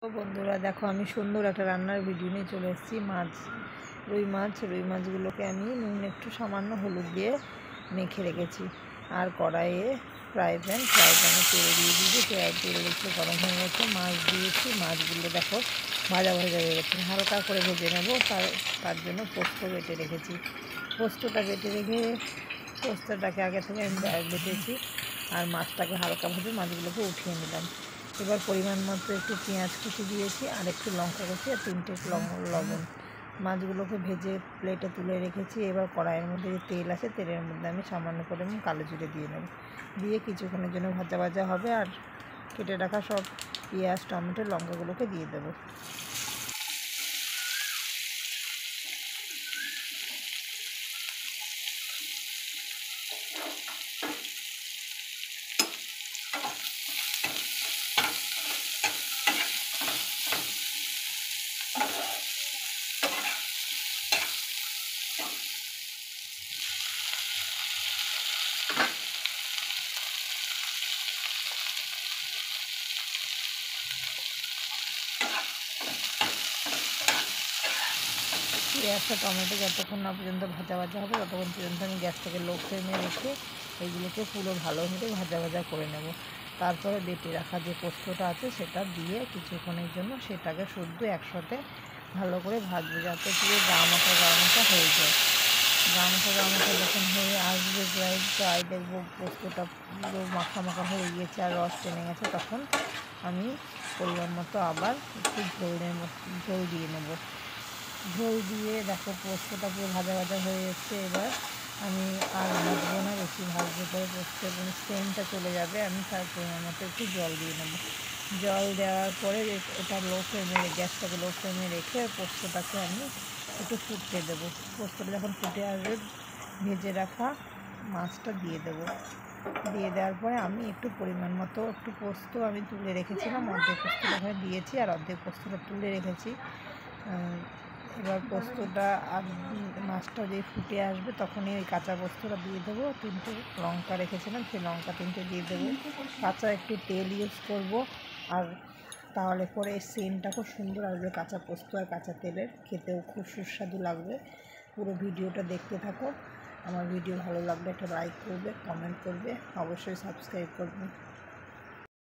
তো বন্ধুরা দেখো, আমি সুন্দর একটা রান্নার ভিডিও নিয়ে চলে এসেছি। রুই মাছগুলোকে আমি নুন একটু সামান্য হলুদ দিয়ে মেখে রেখেছি। আর কড়াইয়ে ফ্রাই প্যানে তেল দিয়ে দিয়েছি। তেল একটু গরম হয়ে গেছে, মাছ দিয়েছি। মাছগুলো দেখো ভাজা হয়ে গেছে, হালকা করে ভেজে নেব। তার জন্য পোস্ত বেটে রেখেছি। পোস্তটাকে আগে থেকে আমি বেটেছি। আর মাছটাকে হালকা ভেজে মাছগুলোকে উঠিয়ে নিলাম। এবার পরিমাণ মতো একটু পেঁয়াজ কুচি দিয়েছি, আর একটু লঙ্কা কুচি, আর 3টে লবণ। মাছগুলোকে ভেজে প্লেটে তুলে রেখেছি। এবার কড়াইয়ের মধ্যে যে তেল আছে, তেলের মধ্যে আমি সামান্য করে কালো জিরে দিয়ে নেব। দিয়ে কিছুক্ষণের জন্য ভাজা হবে। আর কেটে রাখা সব পেঁয়াজ, টমেটো, লঙ্কাগুলোকে দিয়ে দেবো। পেঁয়াজটা টমেটো যতক্ষণ না পর্যন্ত ভাজা হবে, ততক্ষণ পর্যন্ত আমি গ্যাসটাকে লো ফ্লেমে রেখে এইগুলোকে পুরো ভালোভাবে ভাজা করে নেব। তারপরে বেটে রাখা যে পোস্তটা আছে সেটা দিয়ে কিছুক্ষণের জন্য সেটাকে শুদ্ধ একসাথে ভালো করে ভাজবো, যাতে পুরো গা মাখা হয়ে যায়। গা মাখা যখন হয়ে আসবে, প্রায় দেখবো পোস্তটা পুরো মাখা হয়ে গিয়েছে আর রস টেনে গেছে, তখন আমি পরিমাণ মতো আবার একটু ঝোল দিয়ে নেব। ঝোল দিয়ে দেখো পোস্তটা পুরো ভাজা হয়ে এসছে। এবার আমি আর ভাজবো না, বেশি ভাজবো পরে পোস্ত এবং সেন্টটা চলে যাবে। আমি তার পরিমাণ মতো একটু জল দিয়ে নেবো। জল দেওয়ার পরে এটা গ্যাসটাকে লো ফ্লেমে রেখে পোস্তটাকে আমি একটু ফুটতে দেবো। পোস্তটা যখন ফুটে আসবে, ভেজে রাখা মাছটা দিয়ে দেবো। দিয়ে দেওয়ার পরে আমি একটু পরিমাণ মতো একটু পোস্ত আমি তুলে রেখেছিলাম, অর্ধেক পোস্তটা এখানে দিয়েছি আর অর্ধেক পোস্তটা তুলে রেখেছি। এবার পোস্তটা আর মাছটা যেই ফুটে আসবে, তখনই ওই কাঁচা পোস্তটা দিয়ে দেবো। 3টে লঙ্কা রেখেছিলাম, সেই লঙ্কা 3টে দিয়ে দেবো। কাঁচা একটু তেল ইউজ করব, আর তাহলে পরে সেন্টটা খুব সুন্দর আসবে। কাঁচা পোস্ত আর কাঁচা তেলের খেতেও খুব সুস্বাদু লাগবে। পুরো ভিডিওটা দেখতে থাকো। আমার ভিডিও ভালো লাগলে একটা লাইক করবে, কমেন্ট করবে, অবশ্যই সাবস্ক্রাইব করবে।